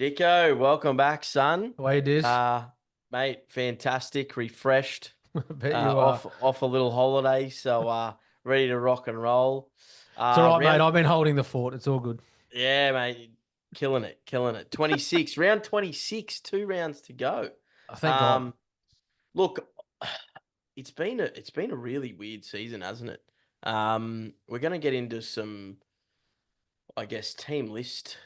Dicko, welcome back, son. Way Diz. Uh, Mate, fantastic, refreshed, I bet you are. off a little holiday, so ready to rock and roll. It's all right, mate. Round, I've been holding the fort. It's all good. yeah, mate, killing it, killing it. 26, round 26, 2 rounds to go. Thank God. Um, Look, it's been a really weird season, hasn't it? We're gonna get into some, I guess, team list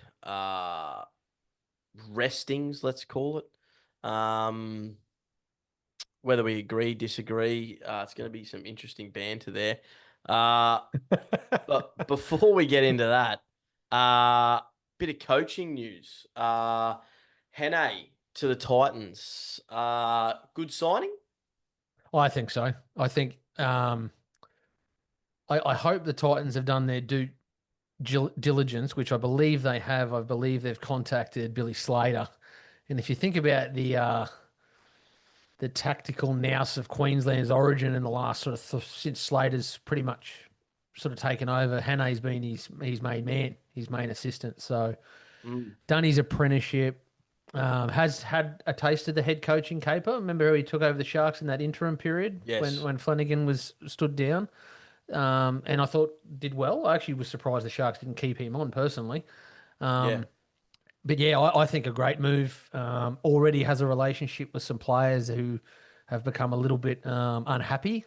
restings, let's call it. Whether we agree, disagree, it's going to be some interesting banter there. Uh, but before we get into that, bit of coaching news. Hene to the Titans. Good signing? I think so. I think I hope the Titans have done their due diligence, which I believe they have. I believe they've contacted Billy Slater. And if you think about the tactical nous of Queensland's origin in the last since Slater's pretty much sort of taken over, Hane's been his main man, his main assistant. So Mm, done his apprenticeship. Has had a taste of the head coaching caper. Remember how he took over the Sharks in that interim period when yes. when Flanagan was stood down. And I thought did well. I actually was surprised the Sharks didn't keep him on personally. Yeah. But yeah, I think a great move. Already has a relationship with some players who have become a little bit unhappy.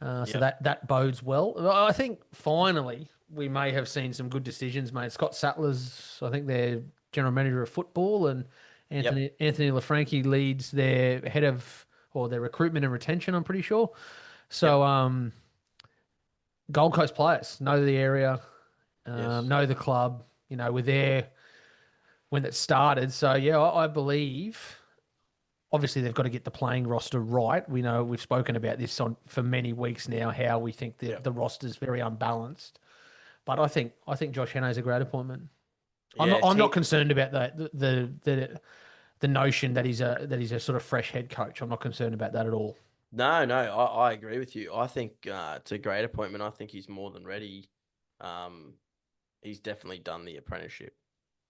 So Yep. that bodes well. I think finally we may have seen some good decisions made. Scott Sattler's, I think, their general manager of football, and Yep. Anthony LaFranchi leads their head of or their recruitment and retention. I'm pretty sure. So Yep. Gold Coast players know the area, Yes. know the club. Were there when it started. So yeah, I believe. Obviously, they've got to get the playing roster right. We know we've spoken about this for many weeks now. How we think that Yep. the roster's very unbalanced. But I think Josh Hannay is a great appointment. I'm not Yeah. I'm not concerned about the notion that he's a sort of fresh head coach. I'm not concerned about that at all. No, I agree with you. I think it's a great appointment. I think he's more than ready. Um, he's definitely done the apprenticeship.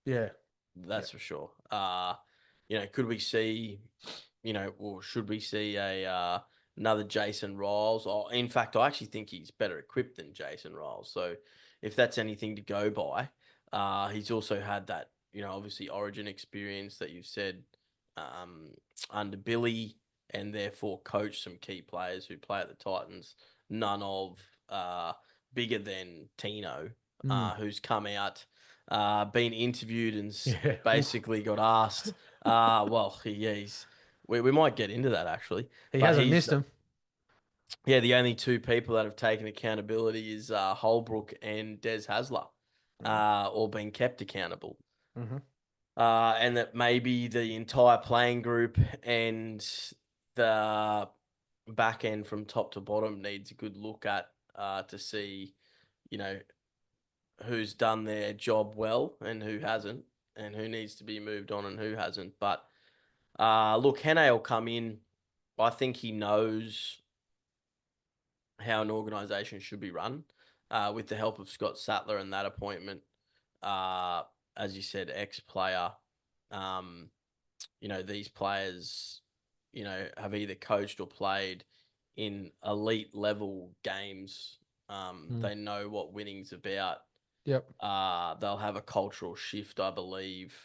Yeah. Yeah. That's for sure. Could we see, or should we see another Jason Riles? Or in fact, I actually think he's better equipped than Jason Riles. So if that's anything to go by, he's also had that, obviously Origin experience that you've said um, under Billy, and therefore coached some key players who play at the Titans. None of bigger than Tino, Mm. who's come out been interviewed and Yeah. Oof. basically got asked. Well, we might get into that actually, He but hasn't he's missed him. yeah, the only two people that have taken accountability is Holbrook and Des Hasler, or been kept accountable. Mm-hmm. And that maybe the entire playing group and the back end from top to bottom needs a good look at to see, you know, who's done their job well and who hasn't, and who needs to be moved on and who hasn't. But look, Hene will come in. I think he knows how an organisation should be run with the help of Scott Sattler and that appointment. Uh, as you said, ex-player. Um, these players, have either coached or played in elite level games. Mm. They know what winning's about. Yep. They'll have a cultural shift, I believe.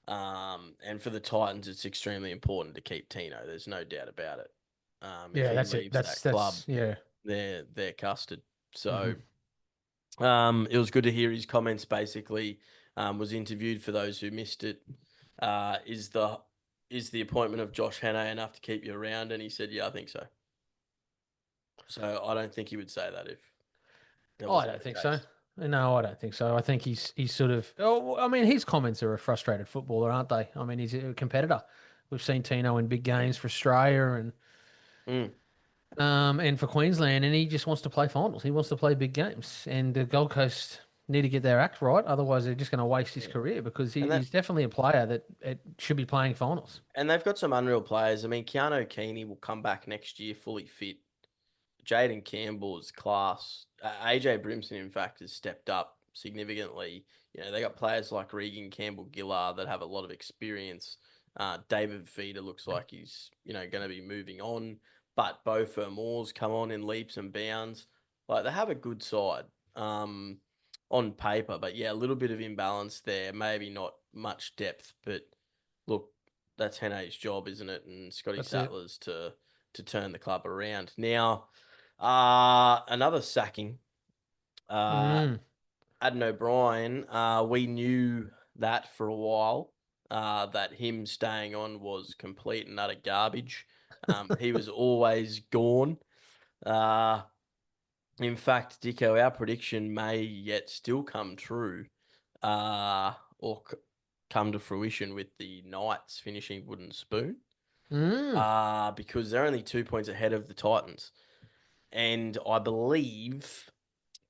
And for the Titans, it's extremely important to keep Tino. There's no doubt about it. If Yeah, he that's it. leaves That's that club, that's yeah. they're custard. Hmm. So it was good to hear his comments. Basically, was interviewed for those who missed it. Is the appointment of Josh Hannay enough to keep you around? And he said, "Yeah, I think so." So I don't think he would say that if that I wasn't don't the think so. case. No, I don't think so. I think he's sort of. Oh, I mean, his comments are a frustrated footballer, aren't they? I mean, he's a competitor. We've seen Tino in big games for Australia Mm, and for Queensland, and he just wants to play finals. He wants to play big games, and the Gold Coast need to get their act right. Otherwise, they're just going to waste his yeah, career because and that he's definitely a player that it should be playing finals. and they've got some unreal players. I mean, Keanu Keeney will come back next year fully fit. Jaden Campbell is class. AJ Brimson, in fact, has stepped up significantly. They got players like Regan Campbell-Gillard that have a lot of experience. David Feeder looks like he's, going to be moving on, but both Moore's come on in leaps and bounds. Like, they have a good side on paper, but yeah, a little bit of imbalance there. Maybe not much depth, but look, that's Henne's job, isn't it? And Scotty That's it. Sattler's to turn the club around. Now, another sacking. Mm. Adam O'Brien, we knew that for a while, that him staying on was complete and utter garbage. He was always gone. Uh, in fact, Dicko, our prediction may yet still come true, or come to fruition with the Knights finishing wooden spoon, Mm. because they're only 2 points ahead of the Titans. And I believe,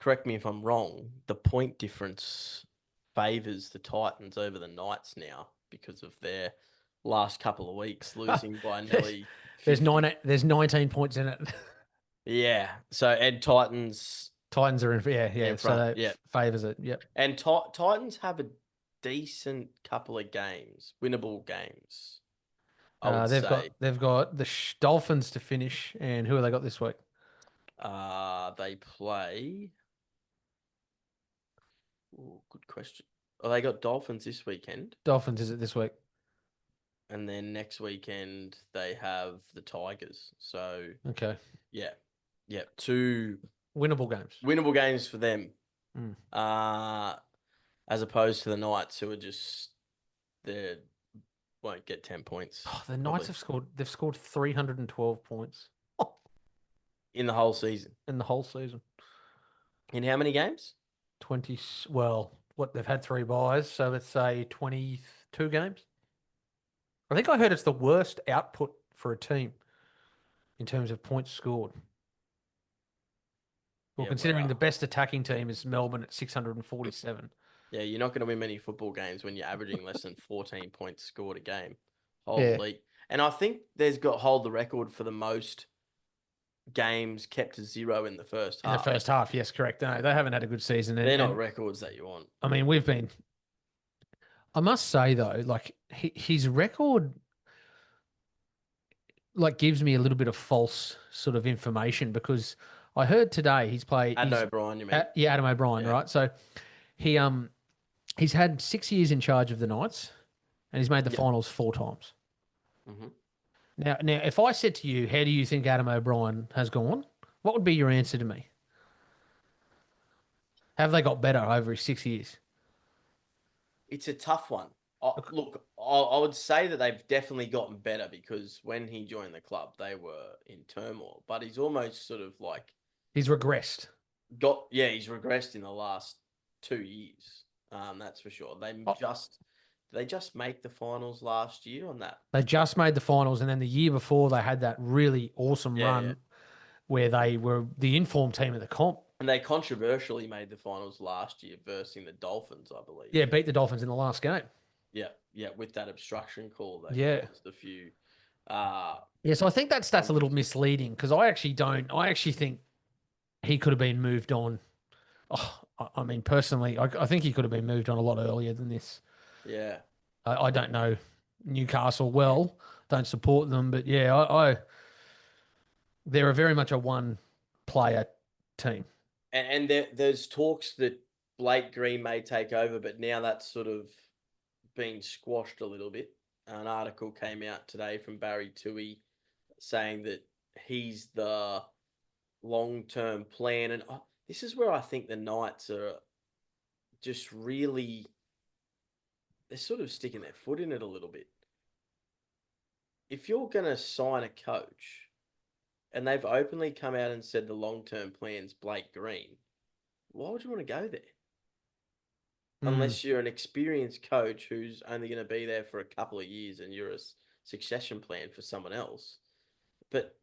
correct me if I'm wrong, the point difference favours the Titans over the Knights now because of their last couple of weeks losing by nearly There's 50. there's 19 points in it. Yeah. So, and Titans Titans are in, in so front. that Yeah. favors it. Yep. And Titans have a decent couple of games, winnable games, I would say. They've got the Dolphins to finish, and who have they got this week? They play. Ooh, good question. Oh, they got Dolphins this weekend. Dolphins is it this week? And then next weekend they have the Tigers. So Okay. yeah, yeah, two Winnable games. winnable games for them. Mm. As opposed to the Knights, who are just they won't get 10 points Oh, the probably Knights they've scored 312 points in the whole season. in the whole season. In how many games? 20, well, what they've had 3 buys, so let's say 22 games. I think I heard it's the worst output for a team in terms of points scored. Well, Yeah, considering wow. the best attacking team is Melbourne at 647. Yeah, you're not going to win many football games when you're averaging less than 14 points scored a game. Yeah. Holy. And I think there's got hold the record for the most games kept to 0 in the first In the half. first half, yes, correct. No, they haven't had a good season. They're not records that you want. I mean, I must say though, like his record, like gives me a little bit of false sort of information because I heard today Adam O'Brien, you mean? Yeah, Adam O'Brien, Yeah. right? So he he's had 6 years in charge of the Knights, and he's made the finals 4 times. Mm-hmm. Now, if I said to you, how do you think Adam O'Brien has gone? What would be your answer to me? Have they got better over his 6 years? It's a tough one. Look, I would say that they've definitely gotten better because when he joined the club, they were in turmoil. But he's almost sort of like He's regressed. he's regressed in the last 2 years. That's for sure. They just make the finals last year on that. They just made the finals, and then the year before they had that really awesome run Yeah. where they were the informed team of the comp. And they controversially made the finals last year versus the Dolphins, I believe. Yeah, beat the Dolphins in the last game. Yeah, with that obstruction call that caused a few. Yeah, so I think that's a little misleading because I actually think he could have been moved on. Oh, I mean, personally, I think he could have been moved on a lot earlier than this. Yeah. I don't know Newcastle well, don't support them, but yeah, they're very much a one-player team. And there's talks that Blake Green may take over, but now that's sort of been squashed a little bit. An article came out today from Barry Toohey saying that he's the long-term plan. And this is where I think the Knights are just really, they're sort of sticking their foot in it a little bit. If you're going to sign a coach, and they've openly come out and said the long-term plan's Blake Green, why would you want to go there? Unless you're an experienced coach who's only going to be there for a couple of years and you're a succession plan for someone else. But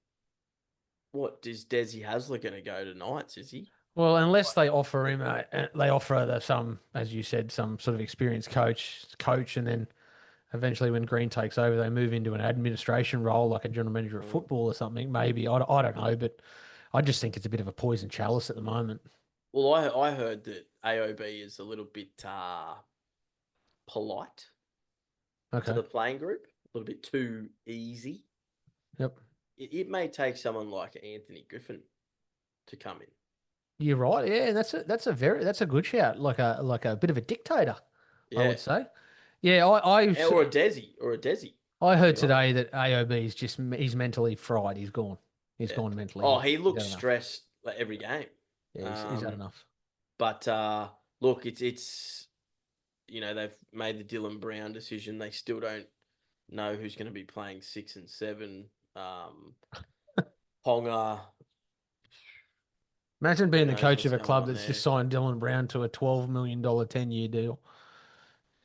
what, is Desi Hasler going to go to Knights, is he? Well, unless they offer him, some, as you said, some sort of experienced coach, and then eventually when Green takes over, they move into an administration role like a general manager of football or something. Maybe I don't know, but I just think it's a bit of a poison chalice at the moment. Well, I heard that AOB is a little bit polite to Okay. the playing group, a little bit too easy. Yep. It may take someone like Anthony Griffin to come in. You're right. Yeah, that's a good shout. Like a bit of a dictator, I Yeah. would say. Yeah, Or a Desi, I to heard be honest. today that AOB is he's mentally fried. He's gone. He's Yeah. gone mentally. Oh, he He's looks had enough. stressed like every game. Yeah, he's had Um, enough. but look, it's they've made the Dylan Brown decision. They still don't know who's going to be playing 6 and 7. Ponga, Imagine who being the knows coach what's of a going club on that's just there. signed Dylan Brown to a $12 million 10-year deal. You'd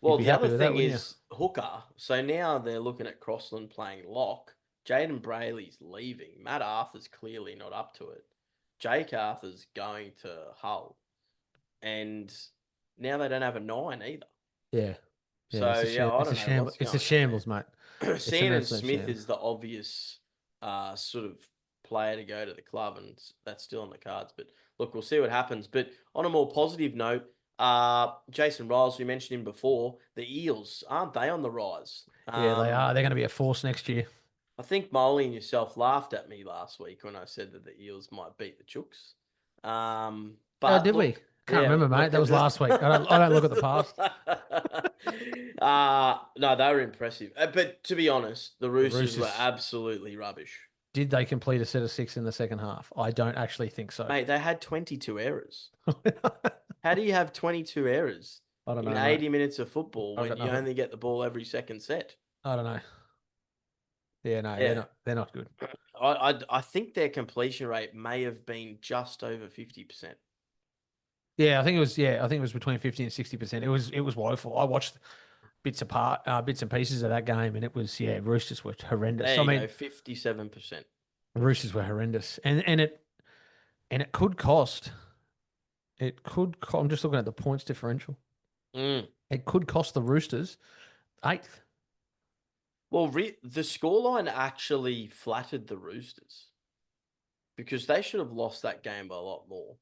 Well, be the happy other with that, thing wouldn't you? is hooker. So now they're looking at Crossland playing lock. Jaden Brayley's leaving. Matt Arthur's clearly not up to it. Jake Arthur's going to Hull. And now they don't have a 9 either. Yeah. Yeah, So, yeah, I it's a don't know shambles. what's It's a going on shambles, mate. there. It's an Sandon absolute Smith shambles. is the obvious sort of player to go to the club, and that's still on the cards. But look, we'll see what happens. But on a more positive note, Jason Riles, we mentioned him before, the Eels, aren't they on the rise? Yeah, they are. They're going to be a force next year. I think Molly and yourself laughed at me last week when I said that the Eels might beat the Chooks. Oh, But did we? look, Can't yeah, remember, mate. look, That was last week. I don't look at the past. no, they were impressive. But to be honest, the The Roosters were Roosters, absolutely rubbish. did they complete a set of 6 in the second half? I don't actually think so. Mate, they had 22 errors. I How do you have 22 errors don't in know, mate. 80 minutes of football I've when got you nothing. only get the ball every second set? I don't know. Yeah, no, they're Yeah. not. They're not good. I think their completion rate may have been just over 50%. Yeah, I think it was. Yeah, I think it was between 50 and 60%. It was woeful. I watched bits and pieces of that game, and it was Roosters were horrendous. There I you mean, go, 57%. the Roosters were horrendous, and it could cost. I'm just looking at the points differential. Mm. It could cost the Roosters eighth. Well, the scoreline actually flattered the Roosters because they should have lost that game by a lot more.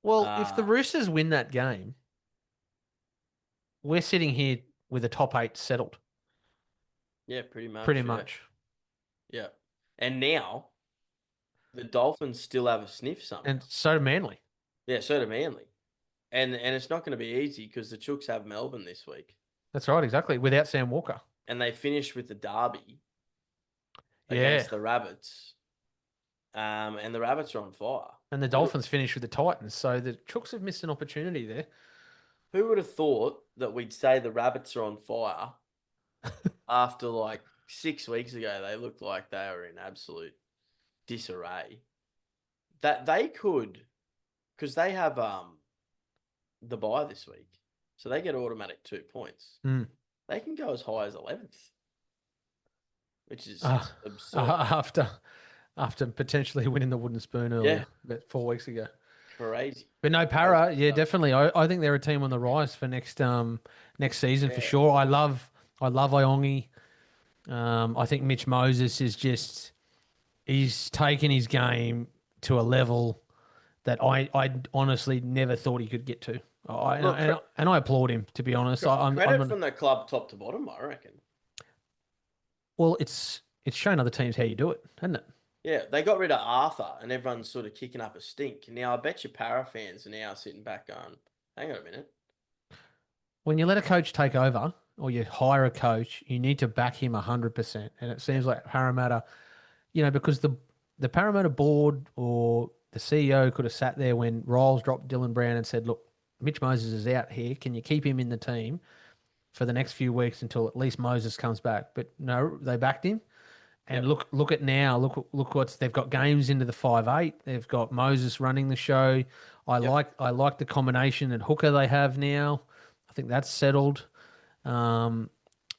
Well, if the Uh, Roosters win that game, we're sitting here with a top 8 settled, yeah, pretty pretty much. Yeah. much. Yeah. And now the Dolphins still have a sniff somehow. And so Manly. Yeah, so do Manly. And it's not going to be easy because the Chooks have Melbourne this week. That's right, exactly. Without Sam Walker. And they finish with the derby Yeah. against the Rabbits. And the Rabbits are on fire. And the Dolphins finish with the Titans. So the Chooks have missed an opportunity there. Who would have thought that we'd say the Rabbits are on fire after like 6 weeks ago? They looked like they were in absolute disarray. That they could, because they have the bye this week, so they get automatic 2 points. Mm. They can go as high as 11th, which is After absurd. potentially winning the wooden spoon earlier, about 4 weeks ago. Crazy. But no, Para, yeah, definitely. I think they're a team on the rise for next season for sure. I love Iongi. I think Mitch Moses he's taken his game to a level that I honestly never thought he could get to. And I applaud him, to be honest. Credit from the club top to bottom, I reckon. Well, it's shown other teams how you do it, hasn't it? Yeah, they got rid of Arthur and everyone's sort of kicking up a stink. Now, I bet you Para fans are now sitting back going, hang on a minute. When you let a coach take over or you hire a coach, you need to back him 100%. And it seems like Parramatta, because the Parramatta board or the CEO could have sat there when Riles dropped Dylan Brown and said, look, Mitch Moses is out here. Can you keep him in the team for the next few weeks until at least Moses comes back? But no, they backed him. And look at now. Look what's they've got games into the 5-8. They've got Moses running the show. I like the combination at hooker they have now. I think that's settled. And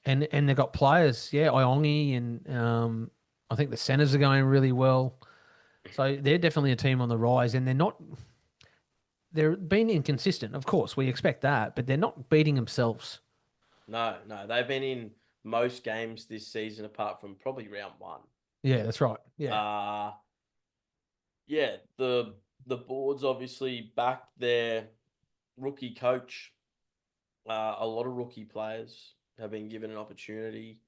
they've got players, Iongi and I think the centers are going really well. So they're definitely a team on the rise, and they're being inconsistent. Of course, we expect that, but they're not beating themselves. No, they've been in most games this season apart from probably round 1. Yeah, that's right. Yeah. The board's obviously back their rookie coach. A lot of rookie players have been given an opportunity.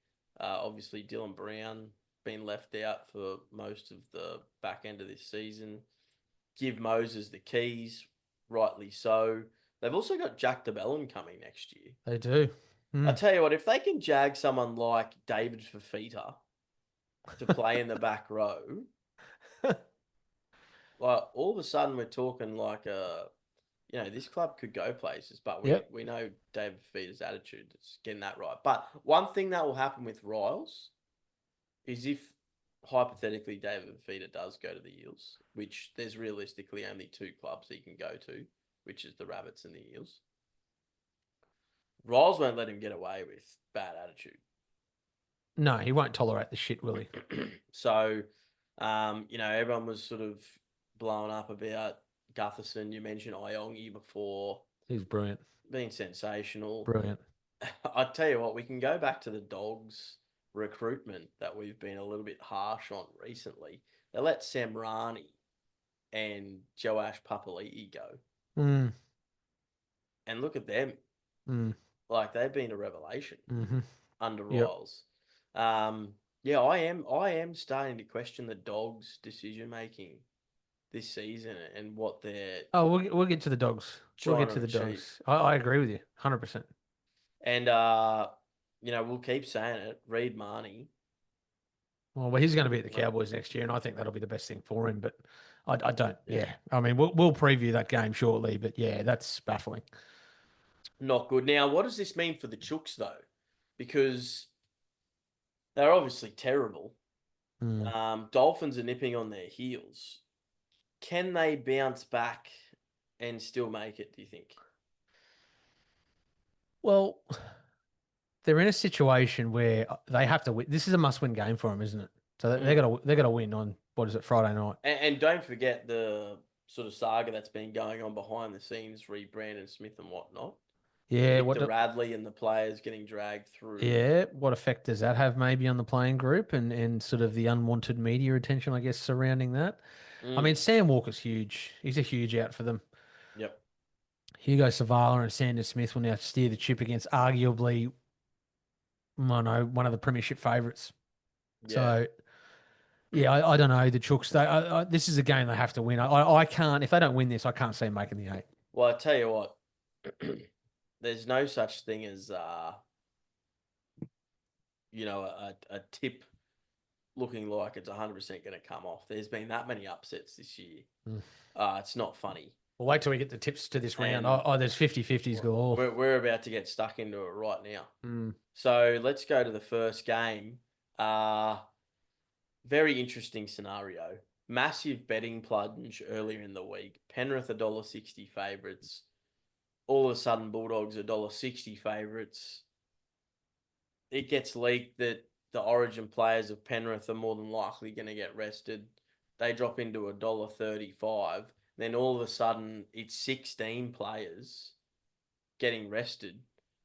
Obviously, Dylan Brown been left out for most of the back end of this season. Give Moses the keys, rightly so. They've also got Jack DeBellin coming next year. They do. I Mm. tell you what, if they can jag someone like David Fafita to play in the back row, like all of a sudden we're talking like this club could go places, but we Yep. we know David Fafita's attitude is getting that right. But one thing that will happen with Riles is if hypothetically David Fafita does go to the Eels, which there's realistically only two clubs he can go to, which is the Rabbits and the Eels. Riles won't let him get away with bad attitude. No, he won't tolerate the shit, will he? So, everyone was sort of blowing up about Gutherson. You mentioned Iongi before. He's brilliant. Being sensational. Brilliant. I tell you what, we can go back to the Dogs recruitment that we've been a little bit harsh on recently. They let Sam Rani and Joash Papali'i go. Mm. And look at them. Mm. Like they've been a revelation under Yep. Riles. I am starting to question the Dogs' decision making this season and what they're Oh, we'll get to the Dogs. We'll trying get to to the achieve. Dogs. I agree with you, 100%. And we'll keep saying it. Reed Marnie. Well, he's going to be at the Cowboys next year, and I think that'll be the best thing for him. But I don't. Yeah, I mean, we'll preview that game shortly. But yeah, that's baffling. Not good. Now, what does this mean for the Chooks though? Because they're obviously terrible. Dolphins are nipping on their heels. Can they bounce back and still make it, do you think? Well, they're in a situation where they have to win. This is a must-win game for them, isn't it? So they're gonna win on what is it, Friday night? And don't forget the sort of saga that's been going on behind the scenes, re Brandon Smith and whatnot. Yeah, Victor Radley and the players getting dragged through. Yeah, what effect does that have maybe on the playing group and sort of the unwanted media attention, I guess, surrounding that? I mean, Sam Walker's huge. He's a huge out for them. Yep. Hugo Savala and Sanders Smith will now steer the ship against arguably, I know, one of the premiership favourites. Yeah. So, yeah, I don't know. The Chooks, this is a game they have to win. I can't, if they don't win this, I can't see them making the 8. Well, I tell you what, there's no such thing as, a tip looking like it's 100% going to come off. There's been that many upsets this year. It's not funny. Well, wait till we get the tips to this round. There's 50-50s galore. We're about to get stuck into it right now. So let's go to the first game. Very interesting scenario. Massive betting plunge earlier in the week. Penrith $1.60 favourites. All of a sudden, Bulldogs $1.60 favourites. It gets leaked that the Origin players of Penrith are more than likely going to get rested. They drop into $1.35. Then all of a sudden, it's 16 players getting rested.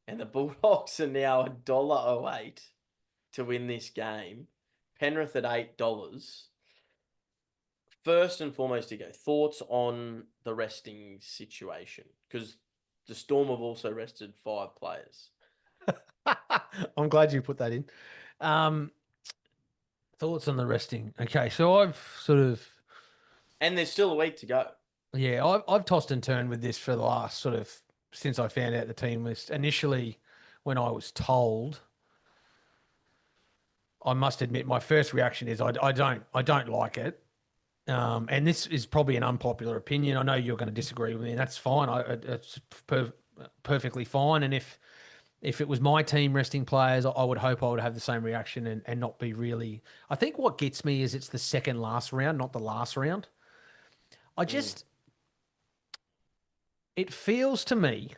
And the Bulldogs are now $1.08 to win this game. Penrith at $8. First and foremost, to go, thoughts on the resting situation? Because the Storm have also rested 5 players. I'm glad you put that in. Thoughts on the resting. Okay, so I've sort of... And there's still a week to go. Yeah, I've tossed and turned with this for the last sort of... since I found out the team list. Initially, when I was told, I must admit, my first reaction is I don't like it. And this is probably an unpopular opinion. I know you're going to disagree with me, and that's fine. It's perfectly fine. And if it was my team resting players, I would hope I would have the same reaction and not be really... I think what gets me is it's the second last round, not the last round. It feels to me,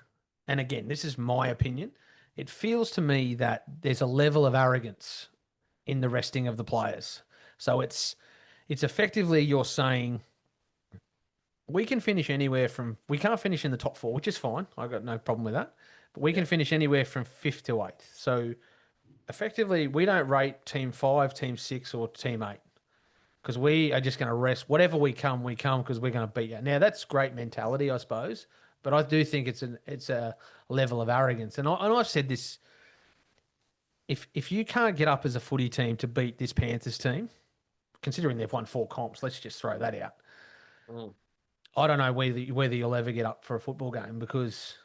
and again, this is my opinion, it feels to me that there's a level of arrogance in the resting of the players. So it's effectively you're saying we can finish we can't finish in the top 4, which is fine. I've got no problem with that. But we can finish anywhere from 5th to 8th. So effectively, we don't rate team 5, team 6, or team 8 because we are just going to rest. Whatever we come because we're going to beat you. Now, that's great mentality, I suppose. But I do think it's a level of arrogance. And I've said this: if you can't get up as a footy team to beat this Panthers team, considering they've won 4 comps, let's just throw that out. Mm. I don't know whether you'll ever get up for a football game because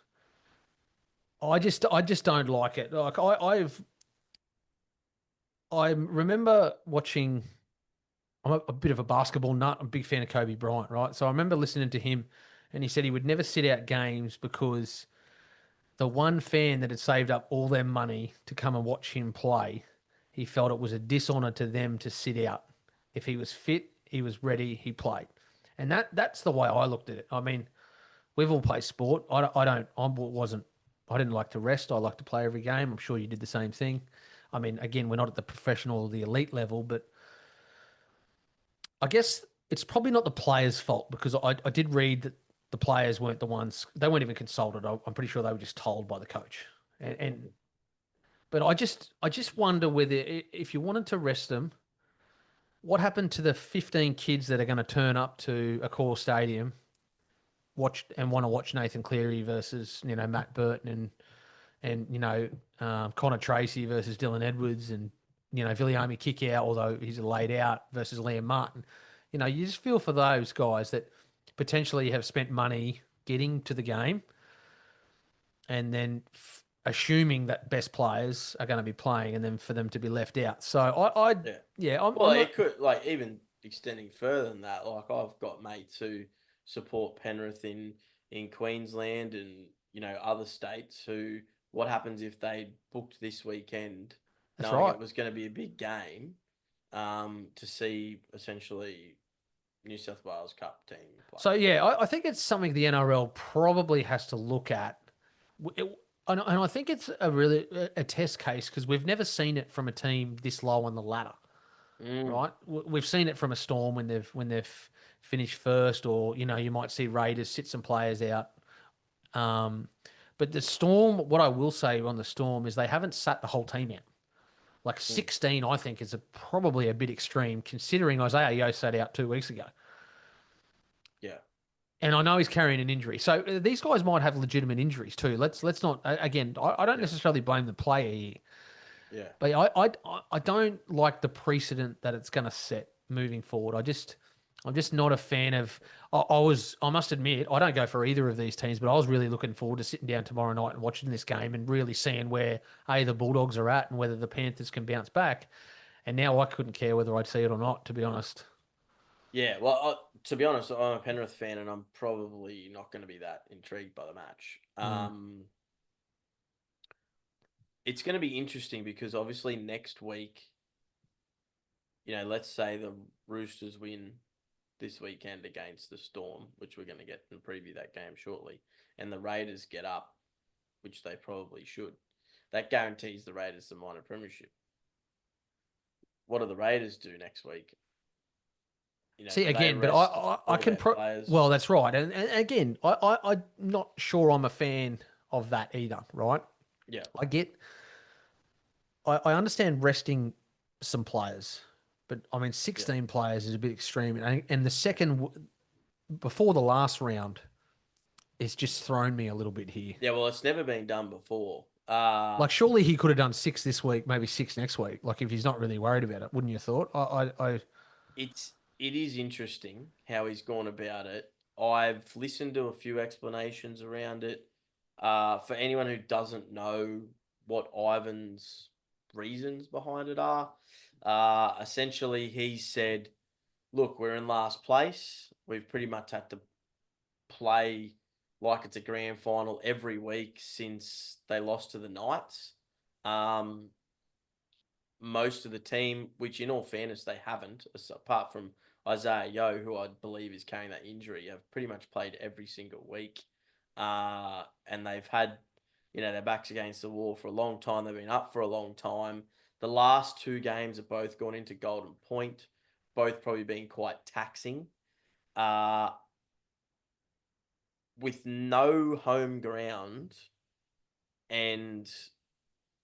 I just don't like it. Like I remember watching. I'm a bit of a basketball nut. I'm a big fan of Kobe Bryant, right? So I remember listening to him, and he said he would never sit out games because the one fan that had saved up all their money to come and watch him play, he felt it was a dishonor to them to sit out. If he was fit, he was ready, he played. And that's the way I looked at it. I mean, we've all played sport. I didn't like to rest. I like to play every game. I'm sure you did the same thing. I mean, again, we're not at the professional or the elite level, but I guess it's probably not the players' fault because I did read that the players weren't the ones, they weren't even consulted. I'm pretty sure they were just told by the coach. And but I just wonder whether if you wanted to rest them, what happened to the 15 kids that are going to turn up to a core stadium, watch and want to watch Nathan Cleary versus Matt Burton and Connor Tracy versus Dylan Edwards and Viliami kick out, although he's laid out versus Liam Martin. You just feel for those guys that potentially have spent money getting to the game and then assuming that best players are going to be playing and then for them to be left out. So Yeah. yeah, Well, I'm not. it could, like, even extending further than that. Like, I've got mates who support Penrith in Queensland and other states. Who, what happens if they booked this weekend, That's knowing right. it was going to be a big game, to see essentially New South Wales Cup team play. So yeah, I think it's something the NRL probably has to look at. And I think it's a test case because we've never seen it from a team this low on the ladder, Mm, right? We've seen it from a Storm when they've finished first, or you might see Raiders sit some players out. Um, but the Storm, what I will say on the Storm is they haven't sat the whole team out. Like mm, 16, I think is probably a bit extreme considering Isaiah Yeo sat out 2 weeks ago. yeah, And I know he's carrying an injury. So these guys might have legitimate injuries too. Let's not again. I don't yeah, necessarily blame the player here, yeah, but I don't like the precedent that it's going to set moving forward. I'm just not a fan of. I must admit I don't go for either of these teams, but I was really looking forward to sitting down tomorrow night and watching this game and really seeing where the Bulldogs are at and whether the Panthers can bounce back. And now I couldn't care whether I'd see it or not, to be honest. yeah. Well, to be honest, I'm a Penrith fan, and I'm probably not going to be that intrigued by the match. Mm. It's going to be interesting because obviously next week, let's say the Roosters win this weekend against the Storm, which we're going to get and preview that game shortly, and the Raiders get up, which they probably should. That guarantees the Raiders the minor premiership. What do the Raiders do next week? See Do they again, but rest I all can their well, players? that's right, and again, I'm not sure I'm a fan of that either. Right? Yeah, I get, I understand resting some players, but I mean, yeah, 16 players is a bit extreme, and the second before the last round, it's just thrown me a little bit here. yeah. Well, it's never been done before. Like, surely he could have done 6 this week, maybe 6 next week. Like, if he's not really worried about it, wouldn't you have thought? It is interesting how he's gone about it. I've listened to a few explanations around it. For anyone who doesn't know what Ivan's reasons behind it are, essentially he said, "Look, we're in last place. We've pretty much had to play like it's a grand final every week since they lost to the Knights. Um, most of the team, which in all fairness they haven't, apart from Isaiah Yeo, who I believe is carrying that injury, have pretty much played every single week. And they've had, their backs against the wall for a long time. They've been up for a long time. The last two games have both gone into Golden Point, both probably being quite taxing. Uh, with no home ground and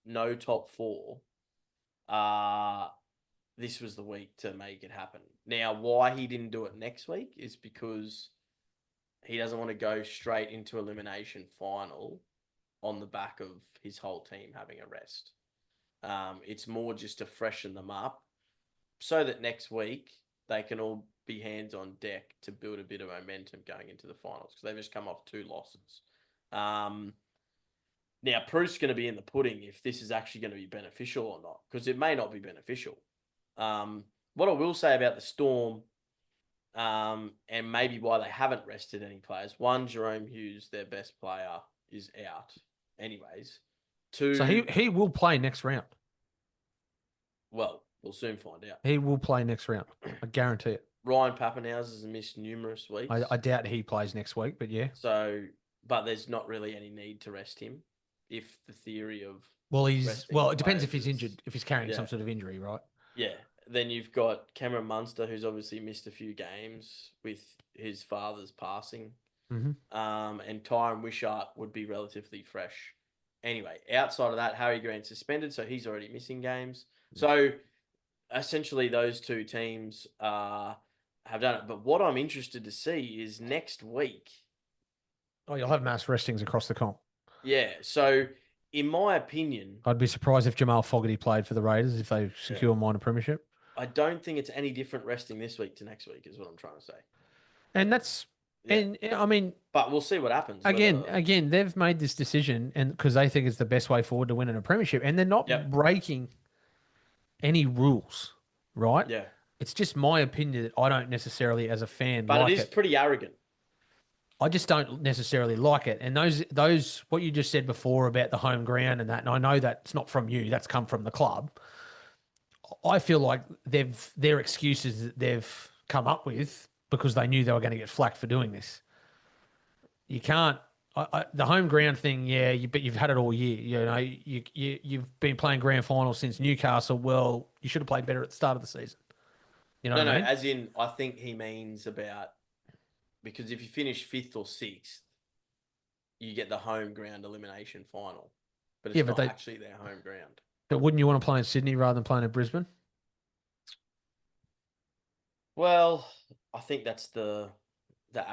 no top four, uh, this was the week to make it happen. Now, why he didn't do it next week is because he doesn't want to go straight into elimination final on the back of his whole team having a rest. It's more just to freshen them up so that next week they can all be hands on deck to build a bit of momentum going into the finals because they've just come off 2 losses. Now, proof's going to be in the pudding if this is actually going to be beneficial or not, because it may not be beneficial. What I will say about the Storm, and maybe why they haven't rested any players. One, Jerome Hughes, their best player, is out anyways. 2, So he will play next round. well, we'll soon find out. He will play next round. I guarantee it. Ryan Pappenhausen has missed numerous weeks. I doubt he plays next week, but yeah. So, but there's not really any need to rest him if the theory of it depends if he's players injured, if he's carrying some sort of injury, right? Yeah. Then you've got Cameron Munster, who's obviously missed a few games with his father's passing. Mm-hmm. And Tyron Wishart would be relatively fresh. Anyway, outside of that, Harry Grant suspended, so he's already missing games. So essentially, those 2 teams have done it. But what I'm interested to see is next week. Oh, you'll have mass restings across the comp. Yeah. So, in my opinion, I'd be surprised if Jamal Fogarty played for the Raiders if they secure minor premiership. I don't think it's any different resting this week to next week, is what I'm trying to say. And that's, and I mean, but we'll see what happens. Again, they've made this decision, and because they think it's the best way forward to win in a premiership, and they're not breaking any rules, right? Yeah. It's just my opinion that I don't necessarily, as a fan, but like it is pretty arrogant. I just don't necessarily like it. And those what you just said before about the home ground and that, and I know that's not from you, that's come from the club. I feel like their excuses that they've come up with because they knew they were going to get flack for doing this. You can't the home ground thing, but you've had it all year. You know, you've been playing grand finals since Newcastle. Well, you should have played better at the start of the season. You know what I mean? As in, I think he means about because if you finish 5th or 6th, you get the home ground elimination final, but it's not actually their home ground. But wouldn't you want to play in Sydney rather than playing in Brisbane? Well, I think that's the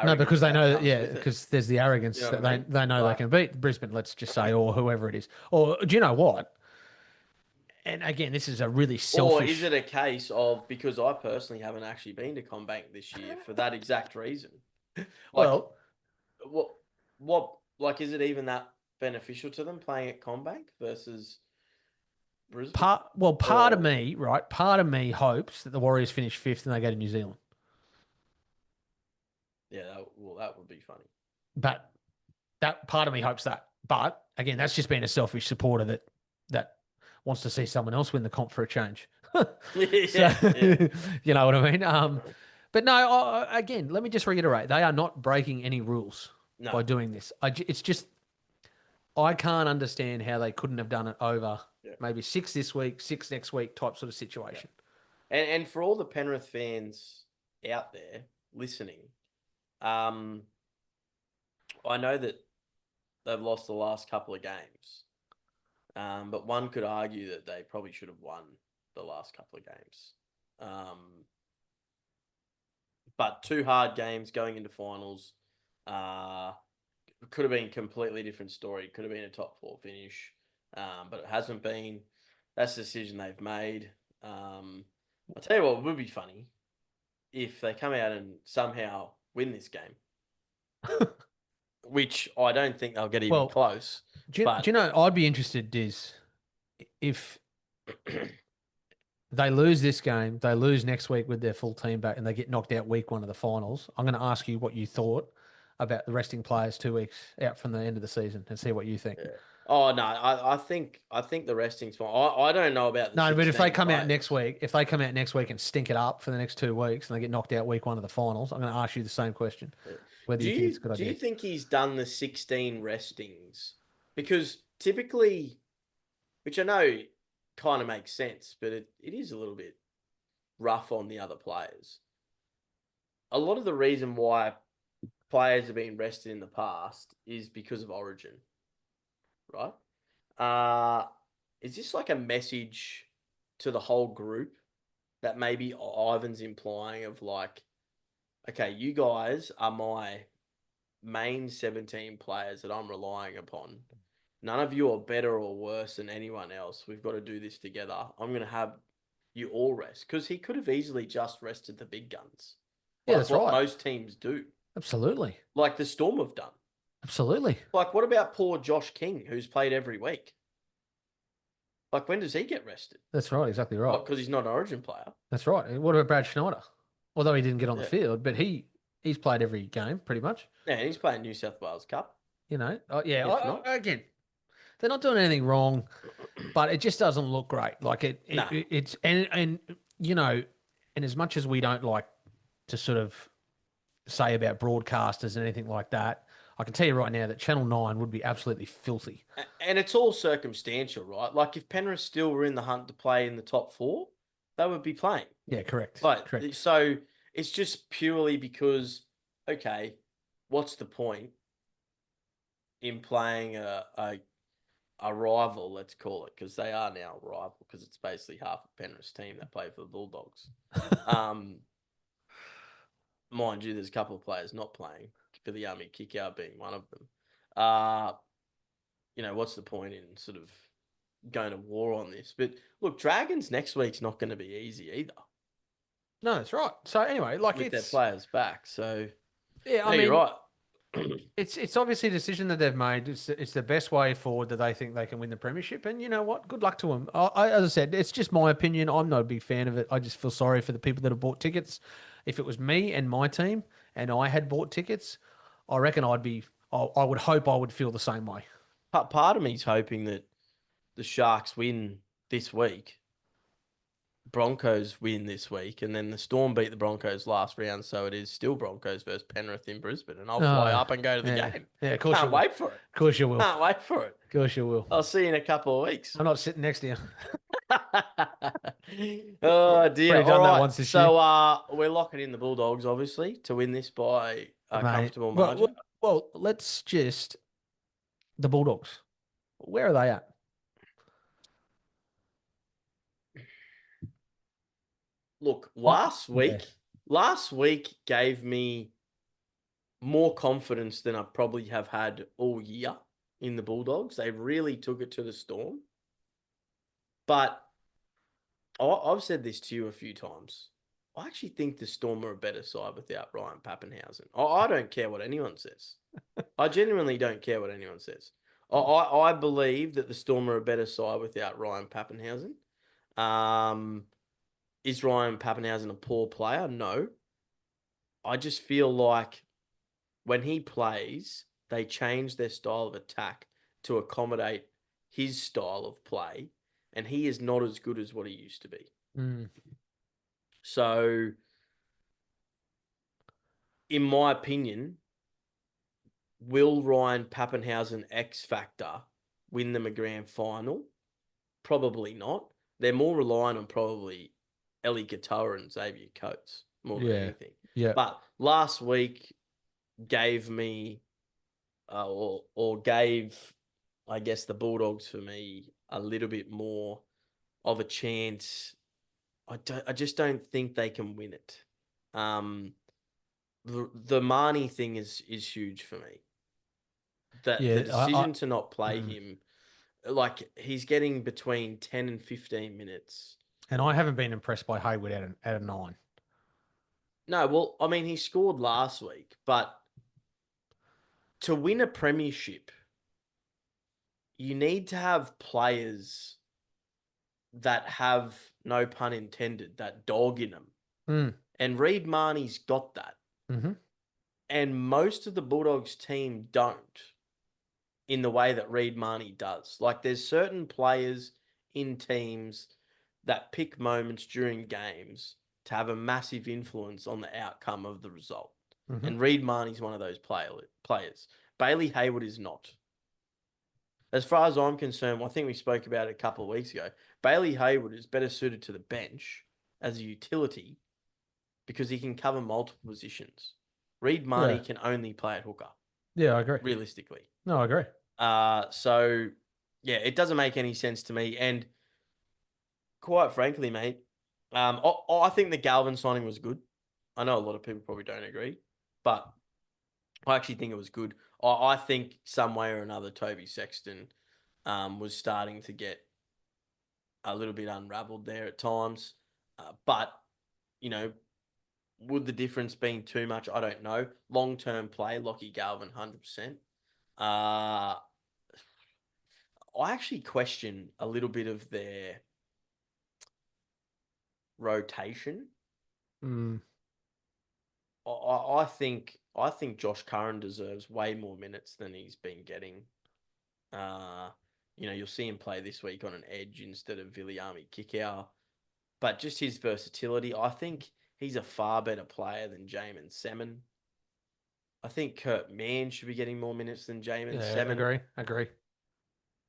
no, because they know, because there's the arrogance that they know they can beat Brisbane, let's just say, or whoever it is. Or do you know what? And again, this is a really selfish... Or is it a case of, because I personally haven't actually been to CommBank this year for that exact reason? Well, what, like, is it even that beneficial to them playing at CommBank versus Brisbane? Part of me, right? Part of me hopes that the Warriors finish 5th and they go to New Zealand. Yeah, that would be funny. But that part of me hopes that. But again, that's just being a selfish supporter that wants to see someone else win the comp for a change. You know what I mean? But no, again, let me just reiterate. They are not breaking any rules by doing this. It's just, I can't understand how they couldn't have done it over maybe 6 this week, 6 next week type sort of situation. Yeah. And for all the Penrith fans out there listening, I know that they've lost the last couple of games, but one could argue that they probably should have won the last couple of games. But 2 hard games going into finals could have been a completely different story. Could have been a top 4 finish, but it hasn't been. That's the decision they've made. I'll tell you what would be funny if they come out and somehow win this game, which I don't think they'll get even close. Do you know, I'd be interested, Dizz, if they lose this game, they lose next week with their full team back, and they get knocked out week 1 of the finals. I'm going to ask you what you thought about the resting players 2 weeks out from the end of the season and see what you think. Yeah. Oh no, I think the resting's fine. I don't know about the but if they come players. out next week, and stink it up for the next 2 weeks and they get knocked out week 1 of the finals, I'm going to ask you the same question. Whether you think it's a good idea. Do you think he's done the 16 restings? Because typically, which I know kind of makes sense, but it is a little bit rough on the other players. A lot of the reason why players have been rested in the past is because of Origin, right? Is this like a message to the whole group that maybe Ivan's implying of like, okay, you guys are my main 17 players that I'm relying upon. None of you are better or worse than anyone else. We've got to do this together. I'm going to have you all rest because he could have easily just rested the big guns, Yeah, like that's what right. most teams do, Absolutely. like the Storm have done. Absolutely. Like, what about poor Josh King, who's played every week? Like, when does he get rested? That's right. Exactly right. Because he's not an Origin player. That's right. What about Brad Schneider? Although he didn't get on the Yeah, field, but he's played every game pretty much. yeah, and he's playing New South Wales Cup. You know, yeah. If not, Again, they're not doing anything wrong, but it just doesn't look great. Like nah. it's and you know, and as much as we don't like to sort of say about broadcasters and anything like that, I can tell you right now that Channel 9 would be absolutely filthy. And it's all circumstantial, right? Like if Penrith still were in the hunt to play in the top four, they would be playing. Yeah, correct. Like, Correct. so it's just purely because, okay, what's the point in playing a rival, let's call it, because they are now a rival, because it's basically half a Penrith team that play for the Bulldogs. Mind you, there's a couple of players not playing, for the Army kick-out being one of them. What's the point in sort of going to war on this? But look, Dragons next week's not going to be easy either. No, that's right. So anyway, like with their it's players back. So yeah, no, I mean, you're right. it's obviously a decision that they've made. It's the best way forward that they think they can win the premiership. And you know what? Good luck to them. As I said, it's just my opinion. I'm not a big fan of it. I just feel sorry for the people that have bought tickets. If it was me and my team and I had bought tickets, I reckon I'd be. I would hope I would feel the same way. Part of me's hoping that the Sharks win this week, Broncos win this week, and then the Storm beat the Broncos last round, so it is still Broncos versus Penrith in Brisbane, and I'll fly up and go to the game. Yeah, of course Can't wait for it. Of course you will. Can't wait for it. Of course you will. I'll see you in a couple of weeks. I'm not sitting next to you. Oh dear! Already done All that right, once this so year. we're locking in the Bulldogs, obviously, to win this by a Mate, comfortable margin. Well, let's just the Bulldogs. Where are they at? Look, last week gave me more confidence than I probably have had all year in the Bulldogs. They really took it to the Storm. But I've said this to you a few times. I actually think the Storm are a better side without Ryan Pappenhausen. I don't care what anyone says. I genuinely don't care what anyone says. I believe that the Storm are a better side without Ryan Pappenhausen. Is Ryan Pappenhausen a poor player? No. I just feel like when he plays, they change their style of attack to accommodate his style of play, and he is not as good as what he used to be. Mm. So, in my opinion, will Ryan Pappenhausen X Factor win them a grand final? Probably not. They're more reliant on probably Ellie Katoa and Xavier Coates more than anything. Yeah. But last week gave me, or gave, I guess, the Bulldogs for me a little bit more of a chance. I just don't think they can win it. The Marnie thing is huge for me. The decision to not play him, like he's getting between 10 and 15 minutes. And I haven't been impressed by Hayward at a 9. No, well, I mean, he scored last week, but to win a premiership, you need to have players that have, no pun intended, that dog in them. Mm. And Reid Marnie's got that. Mm-hmm. And most of the Bulldogs team don't in the way that Reid Marnie does. Like there's certain players in teams that pick moments during games to have a massive influence on the outcome of the result. Mm-hmm. And Reid Marnie's one of those players. Bailey Hayward is not. As far as I'm concerned, I think we spoke about it a couple of weeks ago. Bailey Hayward is better suited to the bench as a utility because he can cover multiple positions. Reid Marnie can only play at hooker. Yeah, I agree. Realistically. No, I agree. So, yeah, it doesn't make any sense to me. And quite frankly, mate, I think the Galvin signing was good. I know a lot of people probably don't agree, but I actually think it was good. I think some way or another, Toby Sexton was starting to get a little bit unravelled there at times. But, you know, would the difference been too much? I don't know. Long term play, Lockie Galvin, 100%. Uh, I actually question a little bit of their rotation. Mm. I think Josh Curran deserves way more minutes than he's been getting. Uh, you'll see him play this week on an edge instead of Viliami Kikau. But just his versatility, I think he's a far better player than Jamin Semin. I think Kurt Mann should be getting more minutes than Jamin Yeah, Semin. agree.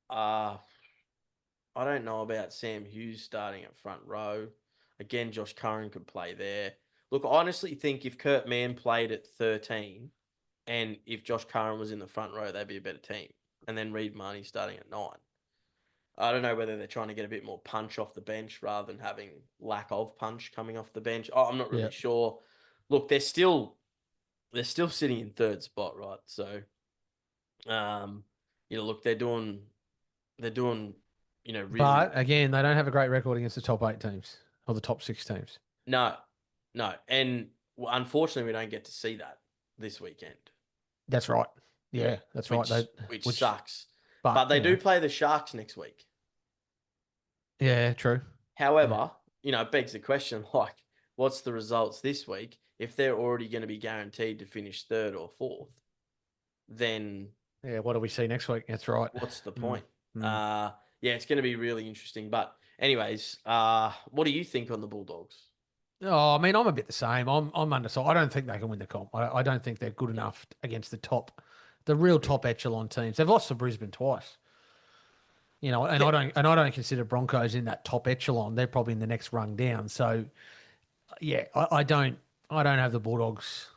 Uh, I don't know about Sam Hughes starting at front row. Again, Josh Curran could play there. Look, I honestly think if Kurt Mann played at 13 and if Josh Curran was in the front row, they'd be a better team. And then Reed Marnie starting at 9. I don't know whether they're trying to get a bit more punch off the bench rather than having lack of punch coming off the bench. I'm not Yeah. really sure. Look, they're still sitting in third spot, right? So, look, they're doing, really But again, they don't have a great record against the top 8 teams or the top 6 teams. no, no, and unfortunately, we don't get to see that this weekend, That's right. Yeah, that's right. which Which, sucks. But but they do play the Sharks next week. yeah, true. Yeah. However, it begs the question, like, what's the results this week? If they're already going to be guaranteed to finish third or fourth, then Yeah, what do we see next week? That's right. what's the Mm, point? mm. Yeah, it's going to be really interesting. But anyways, what do you think on the Bulldogs? Oh, I mean, I'm a bit the same. I'm undecided. I don't think they can win the comp. I don't think they're good Yeah, enough against the real yeah, top echelon teams. They've lost to Brisbane twice. And yeah. I don't consider Broncos in that top echelon. They're probably in the next rung down. So yeah, I don't have the Bulldogs.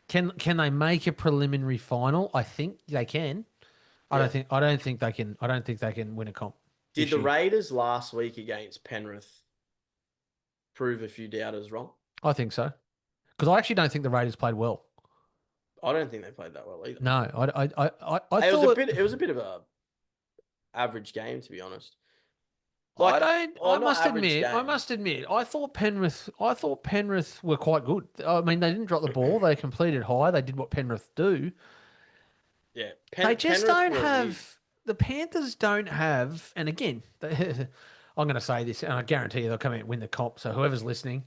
Can they make a preliminary final? I think they can. Yeah. I don't think they can win a comp Did this the year. Raiders last week against Penrith prove a few doubters wrong? I think so. Because I actually don't think the Raiders played well. I don't think they played that well either. No, I It was a thought bit. It was a bit of a average game, to be honest. I Like, don't. or not average I game. must admit. I thought Penrith were quite good. I mean, they didn't drop the ball. They completed high. They did what Penrith do. Yeah, They just Penrith don't were weird. have. The Panthers don't have. And again, I'm going to say this, and I guarantee you they'll come out and win the comp. So whoever's listening,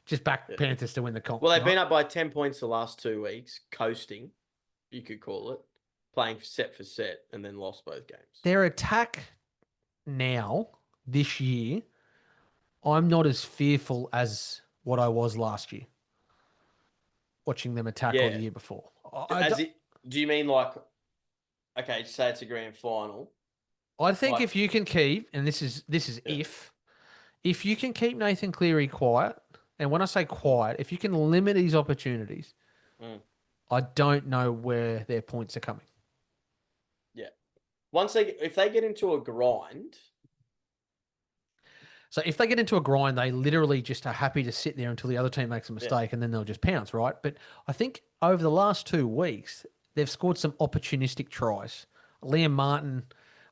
just back Yeah. Panthers to win the comp, Well, they've right? been up by 10 points the last 2 weeks, coasting, you could call it, playing set for set, and then lost both games. Their attack now this year, I'm not as fearful as what I was last year watching them attack or the Yeah, year before. as it. Do you mean like, okay, say it's a grand final, I think like, if you can keep, and this is yeah, if you can keep Nathan Cleary quiet, and when I say mm, quiet, if you can limit his opportunities, mm, I don't know where their points are coming. yeah. If they get into a grind, So if they get into a grind, they literally just are happy to sit there until the other team makes a yeah, mistake and then they'll just pounce, right? But I think over the last 2 weeks, they've scored some opportunistic tries. Liam Martin,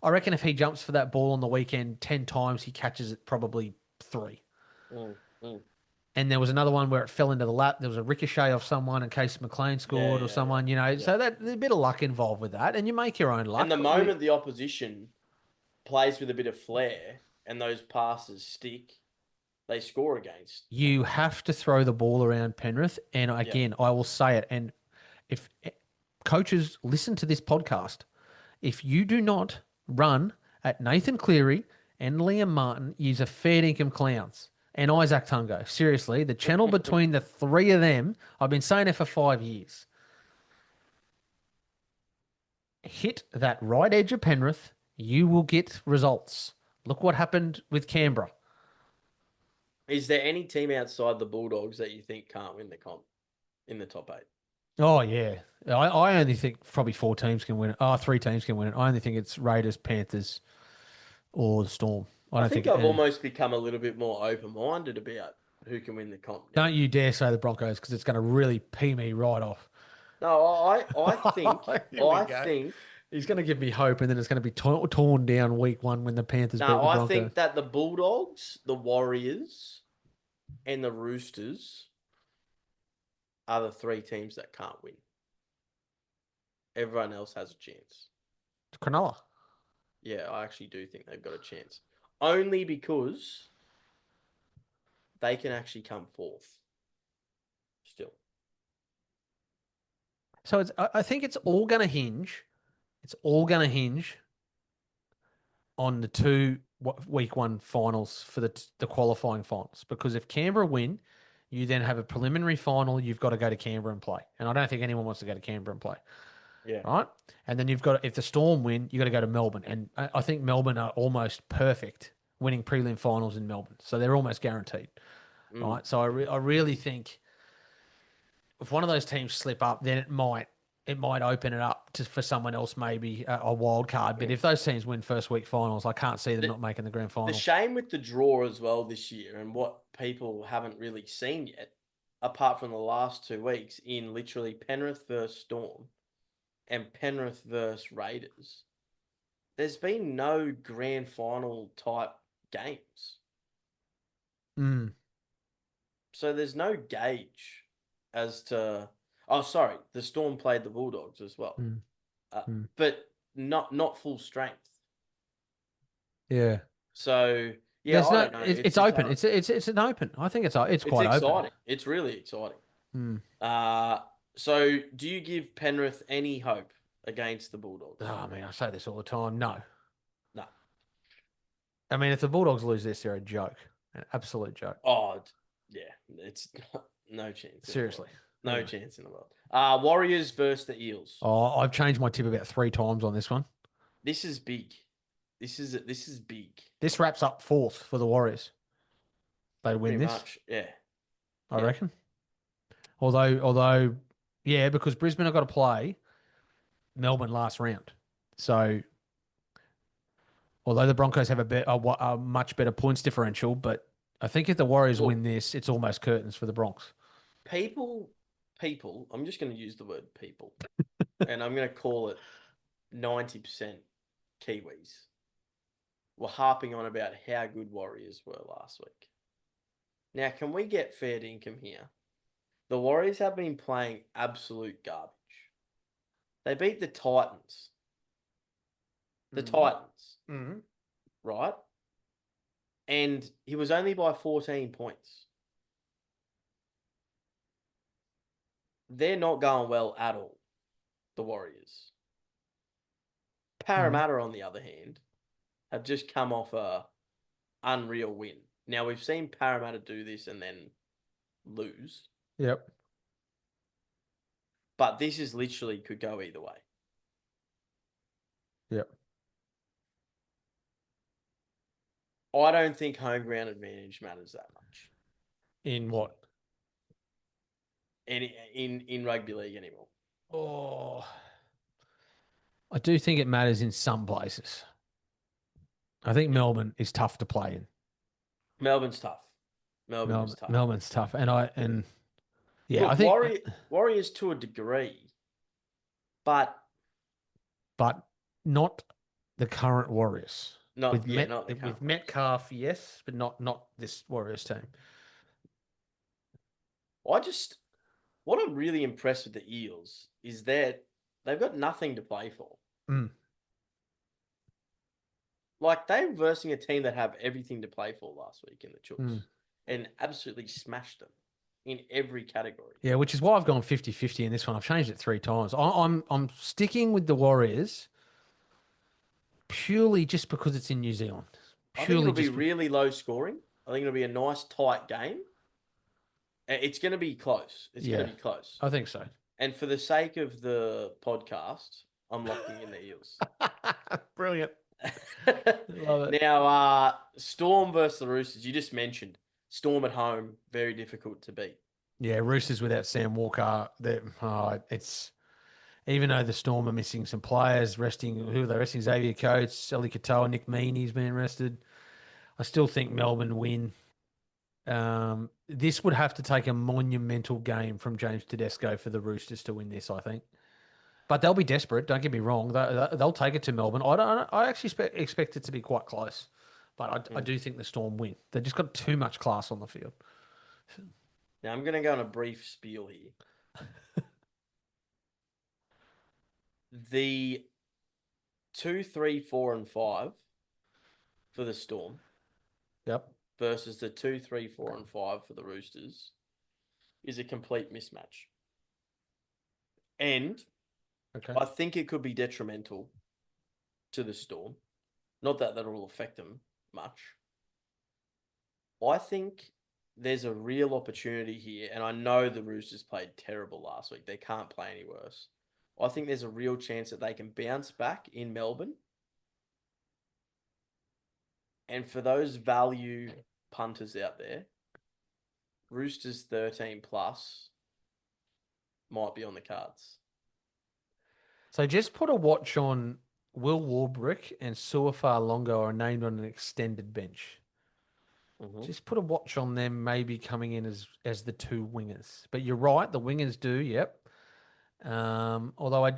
I reckon if he jumps for that ball on the weekend 10 times, he catches it probably 3. mm, mm, And there was another one where it fell into the lap. There was a ricochet off someone in case McLean yeah, scored or yeah, yeah, someone, yeah. so that there's a bit of luck involved with that. And you make your own And the luck. moment the opposition plays with a bit of flair and those passes stick, they score against. You have to throw the ball around Penrith. And Yeah. again, I will say it. And if coaches listen to this podcast, if you do not run at Nathan Cleary and Liam Martin, use a fair dinkum clowns. And Isaac Tungo. Seriously, the channel between the three of them, I've been saying it for 5 years. Hit that right edge of Penrith, you will get results. Look what happened with Canberra. Is there any team outside the Bulldogs that you think can't win the comp in the top 8? Oh yeah, I only think probably 4 teams can win it. Oh, 3 teams can win it. I only think it's Raiders, Panthers, or the Storm. I I don't think think. I've almost become a little bit more open-minded about who can win the comp now. Don't you dare say the Broncos because it's going to really pee me right off. No, I think Here we I go. think He's going to give me hope, and then it's going to be torn down week one when the Panthers beat no, the I Broncos. think that the Bulldogs, the Warriors, and the Roosters are the three teams that can't win. Everyone else has a chance. It's Cronulla. Yeah, I actually do think they've got a chance. Only because they can actually come fourth still. So I think it's all going to hinge. It's all going to hinge on the two week one finals for the qualifying finals. Because if Canberra win, you then have a preliminary final. You've got to go to Canberra and play. And I don't think anyone wants to go to Canberra and play. Yeah. Right. And then you've got, if the Storm win, you got to go to Melbourne. And I think Melbourne are almost perfect winning prelim finals in Melbourne. So they're almost guaranteed. Mm. Right. So I really think if one of those teams slip up, then it might open it up for someone else, maybe a wild card. But Mm. if those teams win first week finals, I can't see them The, not making the grand the final. shame with the draw as well this year, and what people haven't really seen yet, apart from the last 2 weeks, in literally Penrith versus Storm and Penrith versus Raiders, there's been no grand final type games. Mm, So there's no gauge as to. Oh, sorry, the Storm played the Bulldogs as well, mm, mm. but not full strength. Yeah. So yeah, There's I no. don't know. It's It's open. hard. It's an open. I think it's It's quite open. exciting. It's really exciting. Mm. Uh, so do you give Penrith any hope against the Bulldogs? Oh, I mean, I say this all the time. No. No. I mean, if the Bulldogs lose this, they're a joke, an absolute joke. Oh, yeah. It's no chance. Seriously. No chance in the world. Warriors versus the Eels. Oh, I've changed my tip about 3 times on this one. This is big. This is big. This wraps up fourth for the Warriors. They win Pretty this, much. Yeah. I Yeah. reckon. Although, yeah, because Brisbane have got to play Melbourne last round. So, although the Broncos have a much better points differential, but I think if the Warriors win this, it's almost curtains for the Bronx. People, I'm just going to use the word people, and I'm going to call it 90% Kiwis were harping on about how good Warriors were last week. Now, can we get fair income here? The Warriors have been playing absolute garbage. They beat the Titans. The Titans, right? And he was only by 14 points. They're not going well at all, the Warriors. Parramatta, on the other hand, have just come off a unreal win. Now, we've seen Parramatta do this and then lose. Yep. But this is literally could go either way. Yep. I don't think home ground advantage matters that much. In what? In rugby league anymore. Oh, I do think it matters in some places. I think Melbourne is tough to play in. Melbourne's tough. Melbourne's tough. Melbourne's tough, and yeah, Look, I think Warriors to a degree, but not the current Warriors. not the current with Metcalf, yes, but not this Warriors team. What I'm really impressed with the Eels is that they've got nothing to play for. Mm. Like, they were versing a team that have everything to play for last week in the Chooks and absolutely smashed them in every category. Yeah, which is why I've gone 50-50 in this one. I've changed it 3 times. I'm sticking with the Warriors purely just because it's in New Zealand. I think it'll be really low scoring. I think it'll be a nice, tight game. It's going to be close. It's going to be close. I think so. And for the sake of the podcast, I'm locking in the Eels. Brilliant. Love it. Now, Storm versus the Roosters. You just mentioned Storm at home, very difficult to beat. Yeah, Roosters without Sam Walker. It's even though the Storm are missing some players, who are they resting? Xavier Coates, Eli Katoa, Nick Meaney's been rested. I still think Melbourne win. This would have to take a monumental game from James Tedesco for the Roosters to win this, I think. But they'll be desperate. Don't get me wrong. They'll take it to Melbourne. I actually expect it to be quite close, but I Mm. do think the Storm win. They've just got too much class on the field. Now I'm going to go on a brief spiel here. The 2, 3, 4, and 5 for the Storm Yep. versus the 2, 3, 4, and 5 for the Roosters is a complete mismatch. And Okay. I think it could be detrimental to the Storm. Not that that'll affect them much. I think there's a real opportunity here, and I know the Roosters played terrible last week. They can't play any worse. I think there's a real chance that they can bounce back in Melbourne. And for those value punters out there, Roosters 13 plus might be on the cards. So just put a watch on Will Warbrick and Suafar Longo are named on an extended bench. Mm-hmm. Just put a watch on them maybe coming in as the two wingers. But you're right, the wingers do, yep. Although I